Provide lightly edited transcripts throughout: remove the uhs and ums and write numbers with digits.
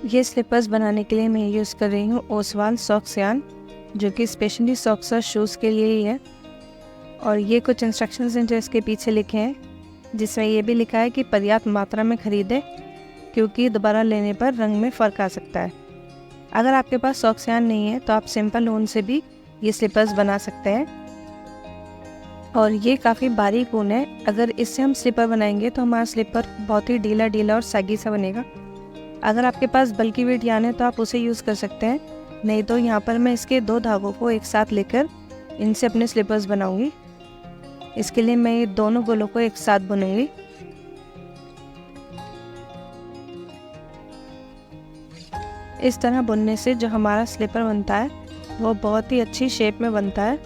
ये स्लीपर्स बनाने के लिए मैं यूज़ कर रही हूँ ओसवाल सॉक्स यार्न, जो कि स्पेशली सॉक्स और शूज़ के लिए ही है। और ये कुछ इंस्ट्रक्शंस हैं जो इसके पीछे लिखे हैं, जिसमें ये भी लिखा है कि पर्याप्त मात्रा में ख़रीदें क्योंकि दोबारा लेने पर रंग में फ़र्क आ सकता है। अगर आपके पास सॉक्स यार्न नहीं है तो आप सिंपल ऊन से भी ये स्लीपर्स बना सकते हैं। और ये काफ़ी बारीक ऊन है, अगर इससे हम स्लीपर बनाएंगे तो हमारा स्लीपर बहुत ही ढीला ढीला और सैगी सा बनेगा। अगर आपके पास बल्की वेट यार्न है तो आप उसे यूज़ कर सकते हैं, नहीं तो यहाँ पर मैं इसके 2 धागों को एक साथ लेकर इनसे अपने स्लीपर्स बनाऊंगी। इसके लिए मैं ये दोनों गोलों को एक साथ बुनूंगी। इस तरह बुनने से जो हमारा स्लीपर बनता है वो बहुत ही अच्छी शेप में बनता है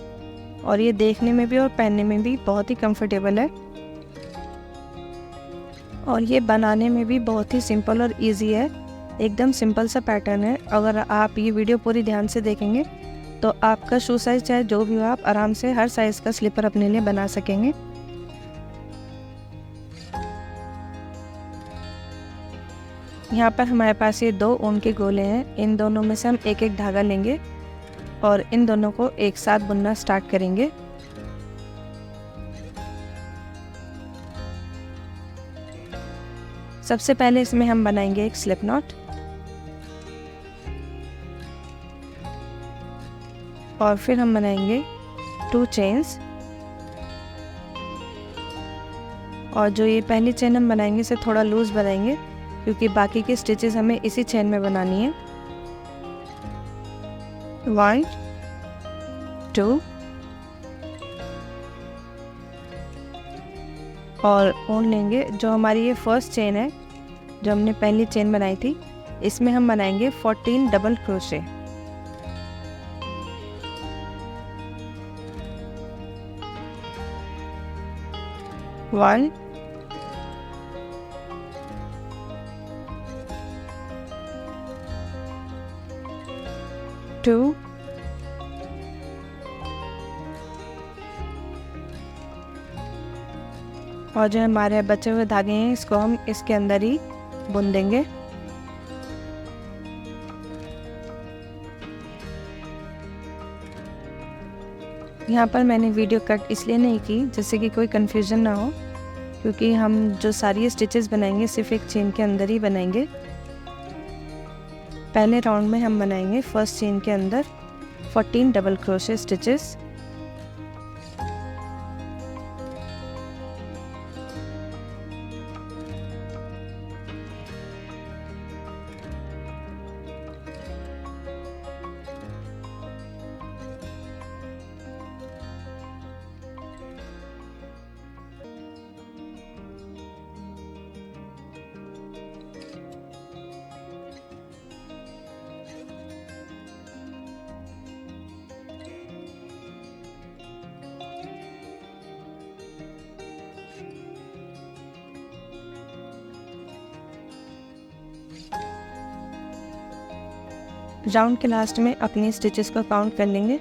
और ये देखने में भी और पहनने में भी बहुत ही कंफर्टेबल है। और ये बनाने में भी बहुत ही सिंपल और इजी है, एकदम सिंपल सा पैटर्न है। अगर आप ये वीडियो पूरी ध्यान से देखेंगे तो आपका शू साइज़ चाहे जो भी हो, आप आराम से हर साइज़ का स्लीपर अपने लिए बना सकेंगे। यहाँ पर हमारे पास ये 2 ऊन के गोले हैं, इन दोनों में से हम एक एक धागा लेंगे और इन दोनों को एक साथ बुनना स्टार्ट करेंगे। सबसे पहले इसमें हम बनाएंगे एक स्लिप नॉट और फिर हम बनाएंगे 2 चेन्स। और जो ये पहली चेन हम बनाएंगे इसे थोड़ा लूज बनाएंगे क्योंकि बाकी की स्टिचेस हमें इसी चेन में बनानी है। 1 2 और ऊन लेंगे। जो हमारी ये फर्स्ट चेन है, जो हमने पहली चेन बनाई थी, इसमें हम बनाएंगे 14 डबल क्रोशे। वन 2 और जो हमारे बचे हुए धागे हैं इसको हम इसके अंदर ही बुन देंगे। यहाँ पर मैंने वीडियो कट इसलिए नहीं की जिससे कि कोई कन्फ्यूज़न ना हो, क्योंकि हम जो सारी स्टिचेस बनाएंगे सिर्फ एक चेन के अंदर ही बनाएंगे। पहले राउंड में हम बनाएंगे फर्स्ट चेन के अंदर 14 डबल क्रोशे स्टिचेस। राउंड के लास्ट में अपनी स्टिचेस को काउंट कर लेंगे।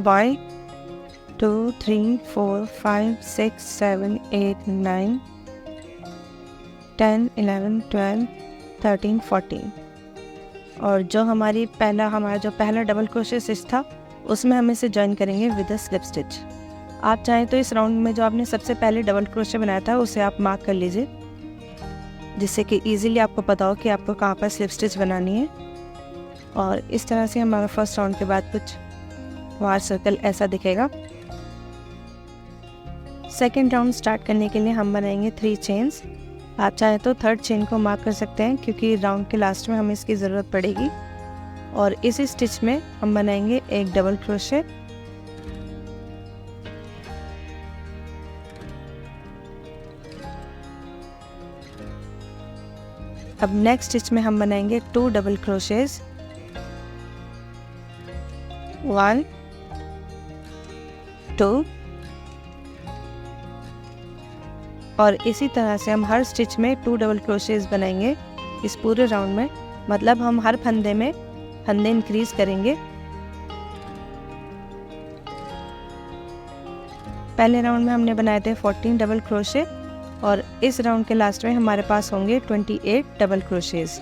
1 2 3 4 5 6 7 8 9 10 11 12 13 14। और जो हमारा जो पहला डबल क्रोशे स्टिच था उसमें हम इसे ज्वाइन करेंगे विद अ स्लिप स्टिच। आप चाहें तो इस राउंड में जो आपने सबसे पहले डबल क्रोशे बनाया था उसे आप मार्क कर लीजिए, जिससे कि इजीली आपको पता हो कि आपको कहाँ पर स्लिप स्टिच बनानी है। और इस तरह से हमारा फर्स्ट राउंड के बाद कुछ वार सर्कल ऐसा दिखेगा। सेकेंड राउंड स्टार्ट करने के लिए हम बनाएंगे 3 चेन्स। आप चाहें तो थर्ड चेन को मार्क कर सकते हैं क्योंकि राउंड के लास्ट में हमें इसकी ज़रूरत पड़ेगी। और इस स्टिच में हम बनाएंगे एक डबल क्रोशे। अब नेक्स्ट स्टिच में हम बनाएंगे 2 डबल क्रोशेस। 1 2 और इसी तरह से हम हर स्टिच में 2 डबल क्रोशेस बनाएंगे इस पूरे राउंड में। मतलब हम हर फंदे में फंदे इंक्रीज करेंगे। पहले राउंड में हमने बनाए थे 14 डबल क्रोशे और इस राउंड के लास्ट में हमारे पास होंगे 28 डबल क्रोशेज़।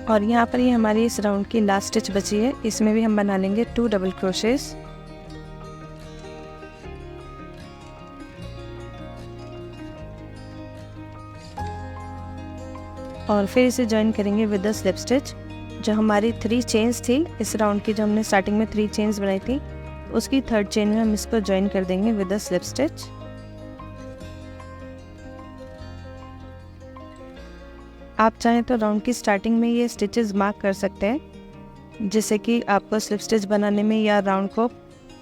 और यहाँ पर ये हमारी इस राउंड की लास्ट स्टिच बची है, इसमें भी हम बना लेंगे 2 डबल क्रोशेस और फिर इसे ज्वाइन करेंगे विद द स्लिप स्टिच। जो हमारी 3 चेन्स थी इस राउंड की, जो हमने स्टार्टिंग में 3 चेन्स बनाई थी, उसकी 3rd चेन में हम इसको ज्वाइन कर देंगे विद द स्लिप स्टिच। आप चाहें तो राउंड की स्टार्टिंग में ये स्टिचेस मार्क कर सकते हैं, जिससे कि आपको स्लिप स्टिच बनाने में या राउंड को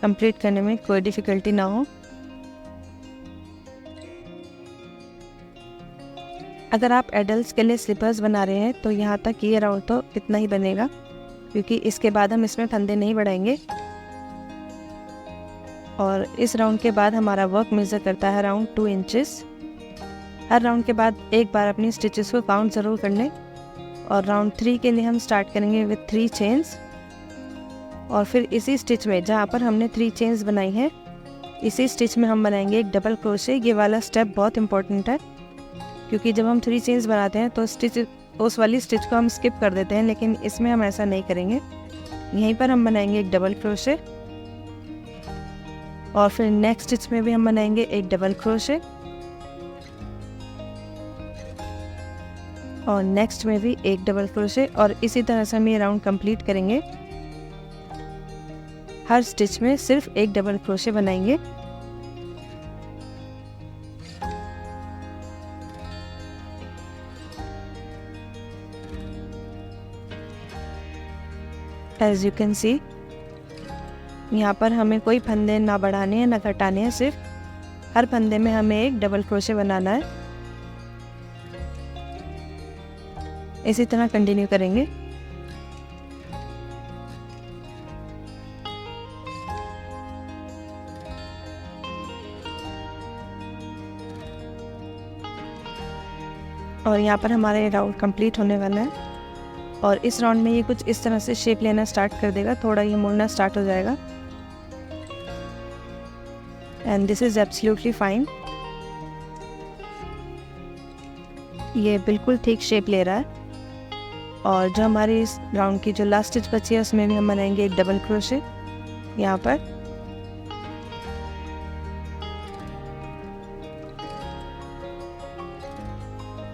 कंप्लीट करने में कोई डिफ़िकल्टी ना हो। अगर आप एडल्ट्स के लिए स्लीपर्स बना रहे हैं तो यहाँ तक ये राउंड तो इतना ही बनेगा, क्योंकि इसके बाद हम इसमें फंदे नहीं बढ़ाएंगे। और इस राउंड के बाद हमारा वर्क मेज़र करता है अराउंड 2 इंचेस। हर राउंड के बाद एक बार अपनी स्टिचेस को काउंट ज़रूर कर लें। और राउंड 3 के लिए हम स्टार्ट करेंगे विद 3 चेन्स और फिर इसी स्टिच में जहाँ पर हमने 3 चेन्स बनाई हैं, इसी स्टिच में हम बनाएंगे एक डबल क्रोशे। ये वाला स्टेप बहुत इंपॉर्टेंट है, क्योंकि जब हम 3 चेन्स बनाते हैं तो स्टिच उस वाली स्टिच को हम स्किप कर देते हैं, लेकिन इसमें हम ऐसा नहीं करेंगे। यहीं पर हम बनाएंगे एक डबल क्रोशे और फिर नेक्स्ट स्टिच में भी हम बनाएंगे एक डबल क्रोशे और नेक्स्ट में भी एक डबल क्रोशे, और इसी तरह से हम ये राउंड कंप्लीट करेंगे। हर स्टिच में सिर्फ एक डबल क्रोशे बनाएंगे। एज यू कैन सी, यहाँ पर हमें कोई फंदे ना बढ़ाने हैं ना घटाने हैं, सिर्फ हर फंदे में हमें एक डबल क्रोशे बनाना है। इसी तरह कंटिन्यू करेंगे। और यहाँ पर हमारा ये राउंड कंप्लीट होने वाला है और इस राउंड में ये कुछ इस तरह से शेप लेना स्टार्ट कर देगा, थोड़ा ये मुड़ना स्टार्ट हो जाएगा। And this is absolutely fine. ये बिल्कुल ठीक शेप ले रहा है। और जो हमारी इस राउंड की जो लास्ट स्टिच बची है उसमें भी हम बनाएंगे एक डबल क्रोशे यहाँ पर।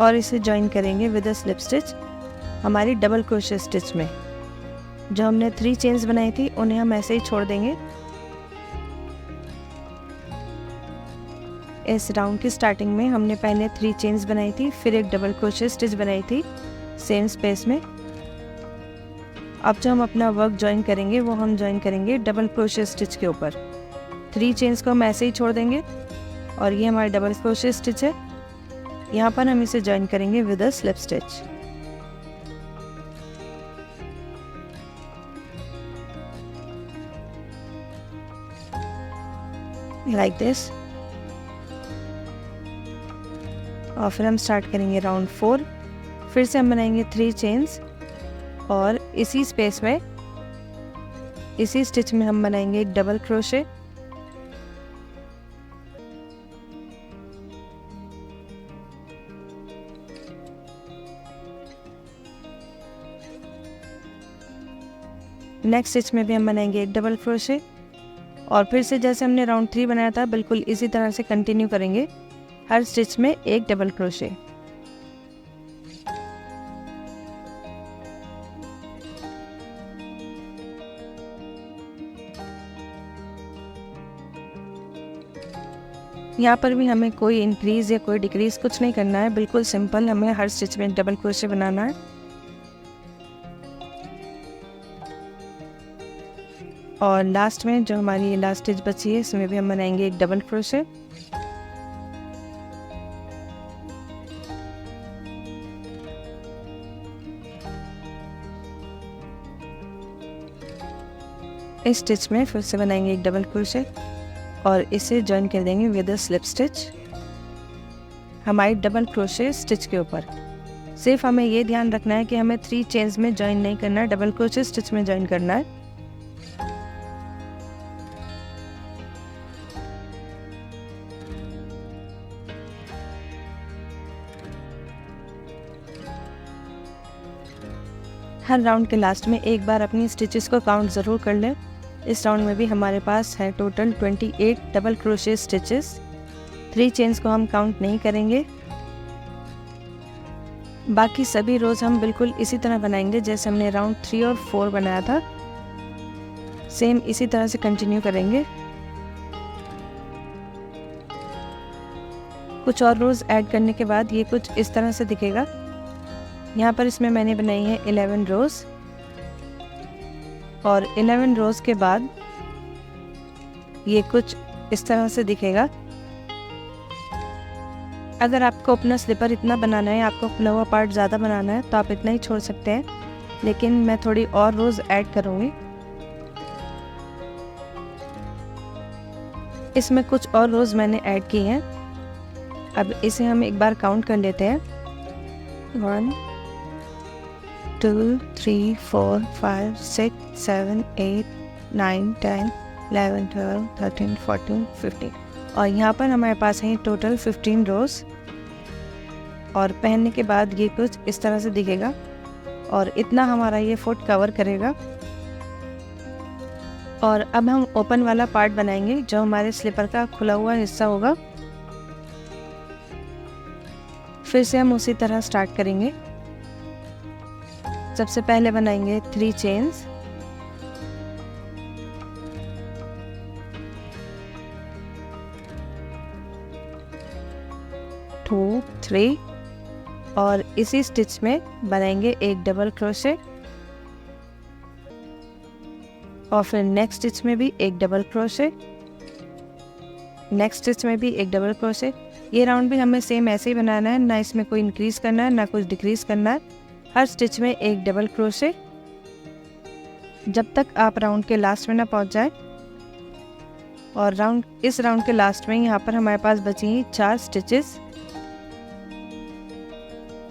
और इसे ज्वाइन करेंगे विद अ स्लिप स्टिच हमारी डबल क्रोशे स्टिच में। जो हमने 3 चेन्स बनाई थी उन्हें हम ऐसे ही छोड़ देंगे। इस राउंड की स्टार्टिंग में हमने पहले 3 चेन्स बनाई थी, फिर एक डबल क्रोशे स्टिच बनाई थी सेम स्पेस में। अब जो हम अपना वर्क ज्वाइन करेंगे वो हम ज्वाइन करेंगे डबल क्रोशे स्टिच के ऊपर। 3 चेन्स को हम ऐसे ही छोड़ देंगे और ये हमारी डबल क्रोशे स्टिच है। यहाँ पर हम इसे ज्वाइन करेंगे with a slip stitch. Like this. और फिर हम स्टार्ट करेंगे राउंड 4। फिर से हम बनाएंगे 3 चेन्स और इसी स्पेस में, इसी स्टिच में हम बनाएंगे एक डबल क्रोशे। नेक्स्ट स्टिच में भी हम बनाएंगे एक डबल क्रोशे और फिर से जैसे हमने राउंड 3 बनाया था बिल्कुल इसी तरह से कंटिन्यू करेंगे। हर स्टिच में एक डबल क्रोशे। यहाँ पर भी हमें कोई इंक्रीज़ या कोई डिक्रीज़ कुछ नहीं करना है, बिल्कुल सिंपल हमें हर स्टिच में डबल क्रोशे बनाना है। और लास्ट में जो हमारी ये लास्ट स्टिच बची है इसमें भी हम बनाएंगे एक डबल क्रोशे। इस स्टिच में फिर से बनाएंगे एक डबल क्रोशे और इसे जॉइन कर देंगे विद अ स्लिप स्टिच हमारी डबल क्रोशे स्टिच के ऊपर। सिर्फ हमें ये ध्यान रखना है कि हमें 3 चेन्स में जॉइन नहीं करना है, डबल क्रोशे स्टिच में जॉइन करना है। हर राउंड के लास्ट में एक बार अपनी स्टिचेस को काउंट ज़रूर कर लें। इस राउंड में भी हमारे पास है total 28 double crochet stitches. 3 chains को हम काउंट नहीं करेंगे। बाकी सभी रोज़ हम बिल्कुल इसी तरह बनाएंगे जैसे हमने राउंड 3 और 4 बनाया था, सेम इसी तरह से कंटिन्यू करेंगे। कुछ और रोज़ ऐड करने के बाद ये कुछ इस तरह से दिखेगा। यहाँ पर इसमें मैंने बनाई है 11 रोज़ और 11 रोज़ के बाद ये कुछ इस तरह से दिखेगा। अगर आपको अपना स्लीपर इतना बनाना है, आपको खुला हुआ पार्ट ज़्यादा बनाना है तो आप इतना ही छोड़ सकते हैं, लेकिन मैं थोड़ी और रोज़ ऐड करूँगी। इसमें कुछ और रोज़ मैंने ऐड की हैं। अब इसे हम एक बार काउंट कर लेते हैं। 1 2 3 4 5 6 7 8 9 10 11 12 13 14 15 और यहाँ पर हमारे पास है टोटल 15 रोज़। और पहनने के बाद ये कुछ इस तरह से दिखेगा और इतना हमारा ये फुट कवर करेगा। और अब हम ओपन वाला पार्ट बनाएंगे जो हमारे स्लीपर का खुला हुआ हिस्सा होगा। फिर से हम उसी तरह स्टार्ट करेंगे। सबसे पहले बनाएंगे 3 चेन्स, टू 3 और इसी स्टिच में बनाएंगे एक डबल क्रोशे और फिर नेक्स्ट स्टिच में भी एक डबल क्रोशे, नेक्स्ट स्टिच में भी एक डबल क्रोशे। ये राउंड भी हमें सेम ऐसे ही बनाना है, ना इसमें कोई इंक्रीज करना है ना कुछ डिक्रीज करना है। हर स्टिच में एक डबल क्रोशे जब तक आप राउंड के लास्ट में ना पहुंच जाए। और इस राउंड के लास्ट में यहाँ पर हमारे पास बची हैं 4 स्टिचेस।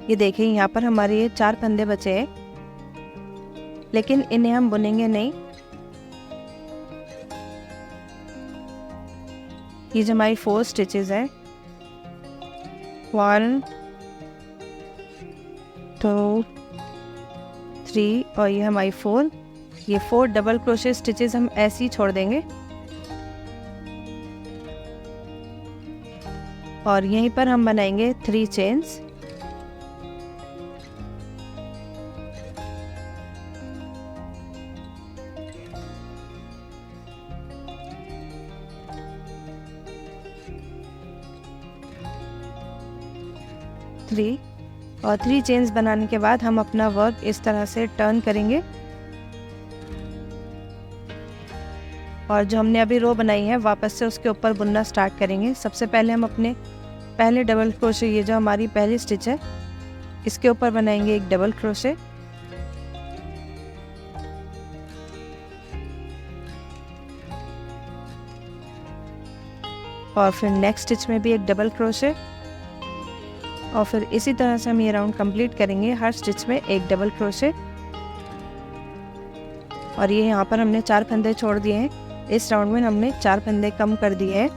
ये देखिए यहाँ पर हमारे ये 4 फंदे बचे हैं, लेकिन इन्हें हम बुनेंगे नहीं। ये जो हमारी 4 स्टिचेस है, 1 2 3 और ये हमारी 4, ये 4 डबल क्रोशे स्टिचेस हम ऐसे ही छोड़ देंगे। और यहीं पर हम बनाएंगे 3 चेन्स। और 3 चेन्स बनाने के बाद हम अपना वर्क इस तरह से टर्न करेंगे और जो हमने अभी रो बनाई है वापस से उसके ऊपर बुनना स्टार्ट करेंगे। सबसे पहले हम अपने पहले डबल क्रोशे, ये जो हमारी पहली स्टिच है, इसके ऊपर बनाएंगे एक डबल क्रोशे और फिर नेक्स्ट स्टिच में भी एक डबल क्रोशे और फिर इसी तरह से हम ये राउंड कंप्लीट करेंगे। हर स्टिच में एक डबल क्रोशे और ये यहाँ पर हमने 4 फंदे छोड़ दिए हैं। इस राउंड में हमने 4 फंदे कम कर दिए हैं।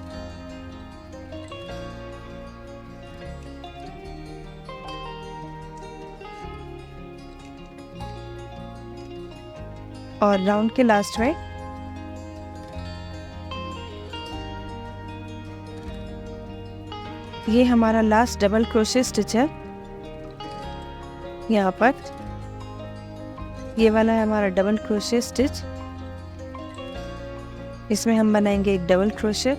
और राउंड के लास्ट में ये हमारा लास्ट डबल क्रोशे स्टिच है। यहाँ पर ये वाला है हमारा डबल क्रोशे स्टिच। इसमें हम बनाएंगे एक डबल क्रोशे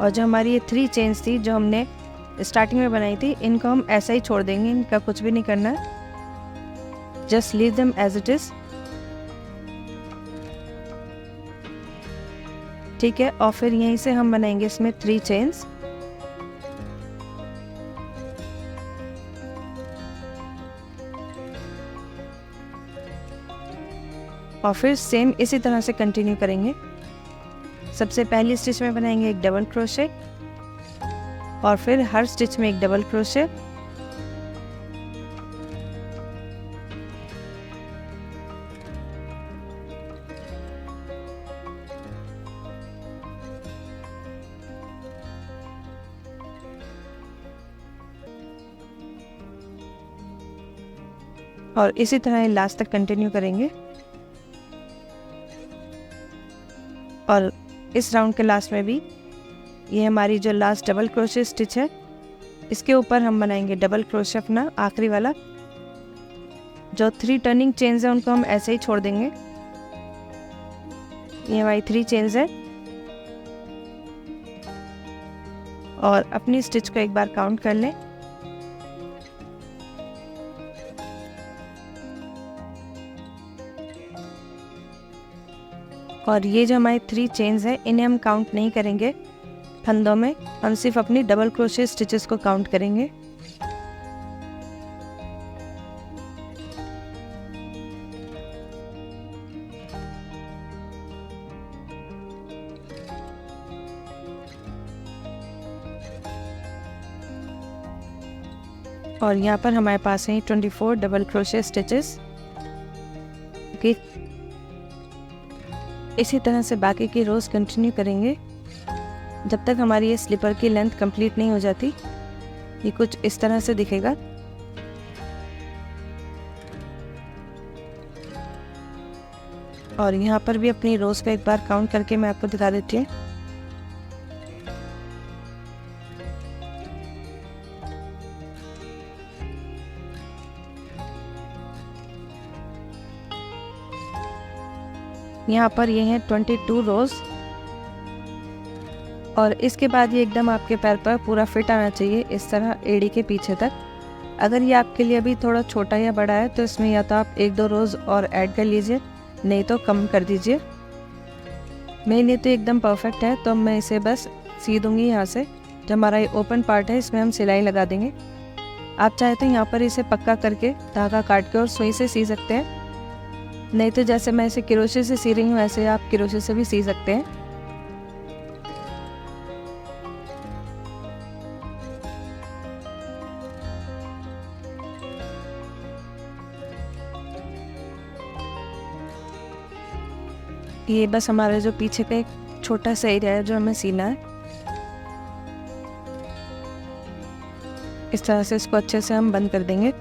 और जो हमारी ये 3 चेन्स थी जो हमने स्टार्टिंग में बनाई थी, इनको हम ऐसा ही छोड़ देंगे, इनका कुछ भी नहीं करना है, just leave them as it is. ठीक है, और फिर यहीं से हम बनाएंगे इसमें 3 चेन्स। और फिर सेम इसी तरह से कंटिन्यू करेंगे। सबसे पहली स्टिच में बनाएंगे एक डबल क्रोशे और फिर हर स्टिच में एक डबल क्रोशे, और इसी तरह लास्ट तक कंटिन्यू करेंगे। और इस राउंड के लास्ट में भी ये हमारी जो लास्ट डबल क्रोशे स्टिच है, इसके ऊपर हम बनाएंगे डबल क्रोशे अपना आखिरी वाला। जो 3 टर्निंग चेन्स है उनको हम ऐसे ही छोड़ देंगे। ये हमारी 3 चेन्स है और अपनी स्टिच को एक बार काउंट कर लें। और ये जो हमारी 3 चेन्स है इन्हें हम काउंट नहीं करेंगे फंदों में, हम सिर्फ अपनी डबल क्रोशे स्टिचेस को काउंट करेंगे। और यहाँ पर हमारे पास हैं 24 डबल क्रोशे स्टिचेस। ओके, इसी तरह से बाकी की रोज कंटिन्यू करेंगे जब तक हमारी ये स्लीपर की लेंथ कंप्लीट नहीं हो जाती। ये कुछ इस तरह से दिखेगा। और यहाँ पर भी अपनी रोज का एक बार काउंट करके मैं आपको दिखा देती हूँ। यहाँ पर ये हैं 22 रोज। और इसके बाद ये एकदम आपके पैर पर पूरा फिट आना चाहिए, इस तरह एड़ी के पीछे तक। अगर ये आपके लिए अभी थोड़ा छोटा या बड़ा है तो इसमें या तो आप 1-2 रोज और ऐड कर लीजिए, नहीं तो कम कर दीजिए। मेरे लिए तो एकदम परफेक्ट है, तो मैं इसे बस सी दूंगी। यहाँ से जो हमारा ये ओपन पार्ट है इसमें हम सिलाई लगा देंगे। आप चाहे तो यहाँ पर इसे पक्का करके धागा काट के और सुई से सी सकते हैं, नहीं तो जैसे मैं इसे क्रोशे से सी रही हूँ ऐसे आप क्रोशे से भी सी सकते हैं। ये बस हमारा जो पीछे का एक छोटा सा एरिया है जो हमें सीना है। इस तरह से इसको अच्छे से हम बंद कर देंगे।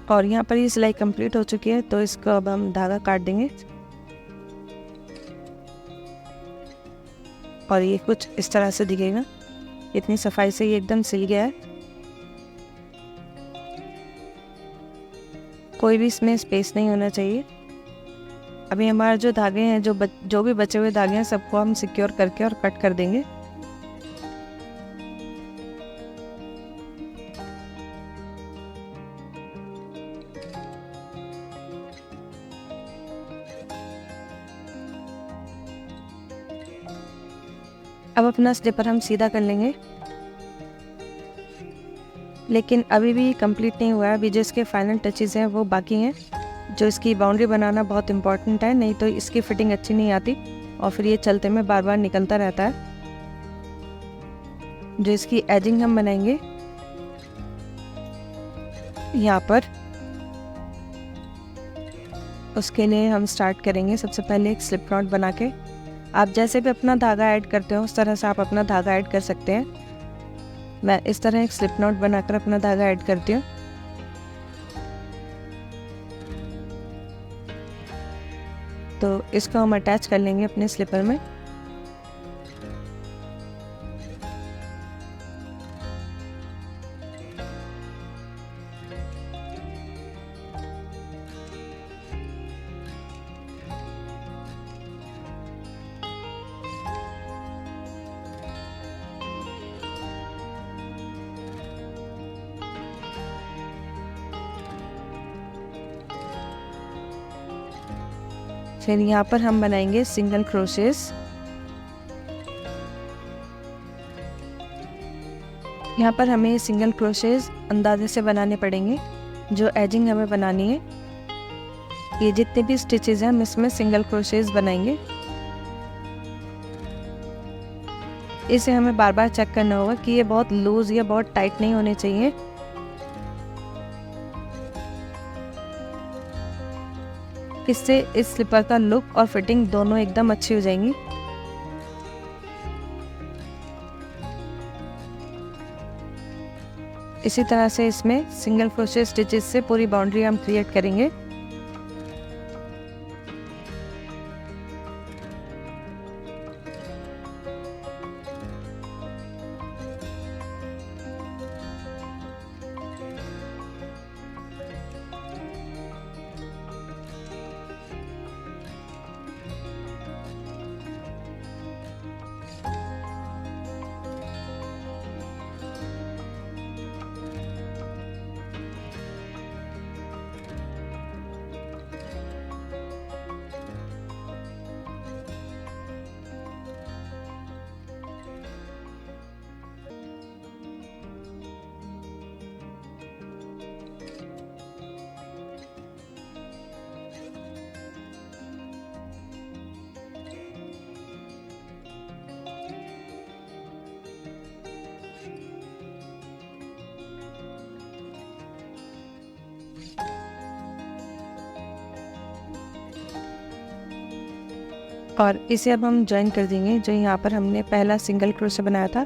और यहाँ पर ये सिलाई कंप्लीट हो चुकी है, तो इसको अब हम धागा काट देंगे। और ये कुछ इस तरह से दिखेगा। इतनी सफाई से ये एकदम सिल गया है, कोई भी इसमें स्पेस नहीं होना चाहिए। अभी हमारे जो धागे हैं, जो भी बचे हुए धागे हैं, सबको हम सिक्योर करके और कट कर देंगे। अब अपना स्लीपर हम सीधा कर लेंगे, लेकिन अभी भी कंप्लीट नहीं हुआ है। अभी जो इसके फाइनल टचेस हैं वो बाकी हैं। जो इसकी बाउंड्री बनाना बहुत इम्पॉर्टेंट है, नहीं तो इसकी फिटिंग अच्छी नहीं आती और फिर ये चलते में बार बार निकलता रहता है। जो इसकी एजिंग हम बनाएंगे यहाँ पर, उसके लिए हम स्टार्ट करेंगे सबसे पहले एक स्लिप नॉट बना के। आप जैसे भी अपना धागा ऐड करते हो उस तरह से आप अपना धागा ऐड कर सकते हैं। मैं इस तरह एक स्लिप नॉट बनाकर अपना धागा ऐड करती हूँ। तो इसको हम अटैच कर लेंगे अपने स्लीपर में। फिर यहाँ पर हम बनाएंगे सिंगल क्रोशेस। यहाँ पर हमें सिंगल क्रोशेस अंदाजे से बनाने पड़ेंगे। जो एजिंग हमें बनानी है, ये जितने भी स्टिचेस हैं हम इसमें सिंगल क्रोशेस बनाएंगे। इसे हमें बार बार चेक करना होगा कि ये बहुत लूज या बहुत टाइट नहीं होने चाहिए। इससे इस स्लीपर का लुक और फिटिंग दोनों एकदम अच्छी हो जाएंगी। इसी तरह से इसमें सिंगल क्रोशे स्टिचेस से पूरी बाउंड्री हम क्रिएट करेंगे। और इसे अब हम ज्वाइन कर देंगे जो यहाँ पर हमने पहला सिंगल क्रोशे बनाया था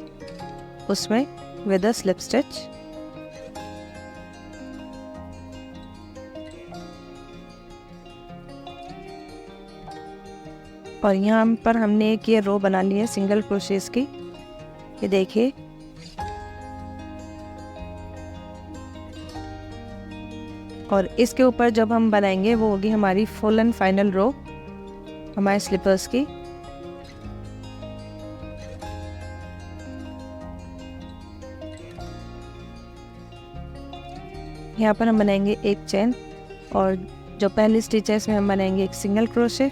उसमें विद अ स्लिप स्टिच। और यहाँ पर हमने एक ये रो बना ली है सिंगल क्रोशेस की, ये देखिए। और इसके ऊपर जब हम बनाएंगे वो होगी हमारी फुल एंड फाइनल रो हमारे स्लीपर्स की। यहाँ पर हम बनाएंगे एक चेन और जो पहली स्टिच है इसमें हम बनाएंगे एक सिंगल क्रोशे,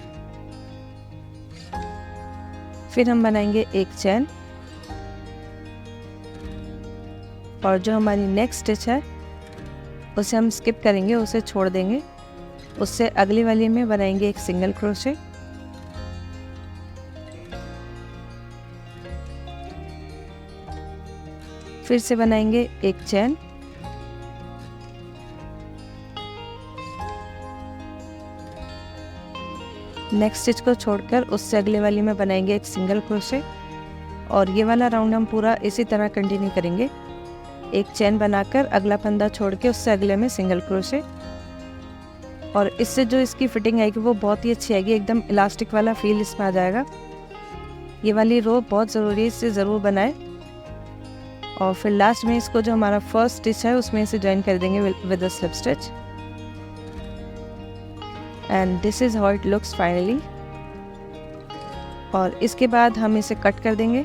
फिर हम बनाएंगे एक चेन और जो हमारी नेक्स्ट स्टिच है उसे हम स्किप करेंगे, उसे छोड़ देंगे। उससे अगली वाली में बनाएंगे एक सिंगल क्रोशे, फिर से बनाएंगे एक चेन, नेक्स्ट स्टिच को छोड़कर उससे अगले वाली में बनाएंगे एक सिंगल क्रोशे। और ये वाला राउंड हम पूरा इसी तरह कंटिन्यू करेंगे। एक चेन बनाकर अगला फंदा छोड़ के उससे अगले में सिंगल क्रोशे। और इससे जो इसकी फिटिंग आएगी वो बहुत ही अच्छी आएगी, एकदम इलास्टिक वाला फील इसमें आ जाएगा। ये वाली रो बहुत ज़रूरी है, इससे ज़रूर बनाएं। और फिर लास्ट में इसको जो हमारा फर्स्ट स्टिच है उसमें इसे ज्वाइन कर देंगे with a slip stitch. And this is how it looks finally. और इसके बाद हम इसे कट कर देंगे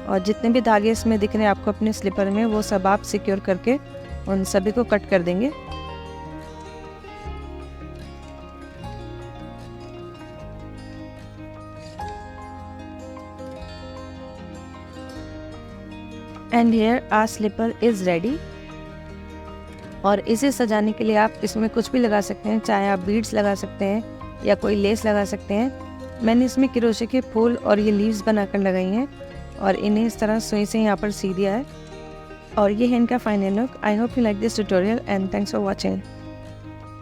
और जितने भी धागे इसमें दिख रहे हैं आपको अपने स्लीपर में वो सब आप सिक्योर करके उन सभी को कट कर देंगे। And here our slipper is ready. और इसे सजाने के लिए आप इसमें कुछ भी लगा सकते हैं, चाहे आप बीड्स लगा सकते हैं या कोई लेस लगा सकते हैं। मैंने इसमें क्रोशे के फूल और ये लीव्स बनाकर लगाई हैं और इन्हें इस तरह सुई से यहाँ पर सी दिया है। और ये है इनका final look. I hope you like this tutorial and thanks for watching.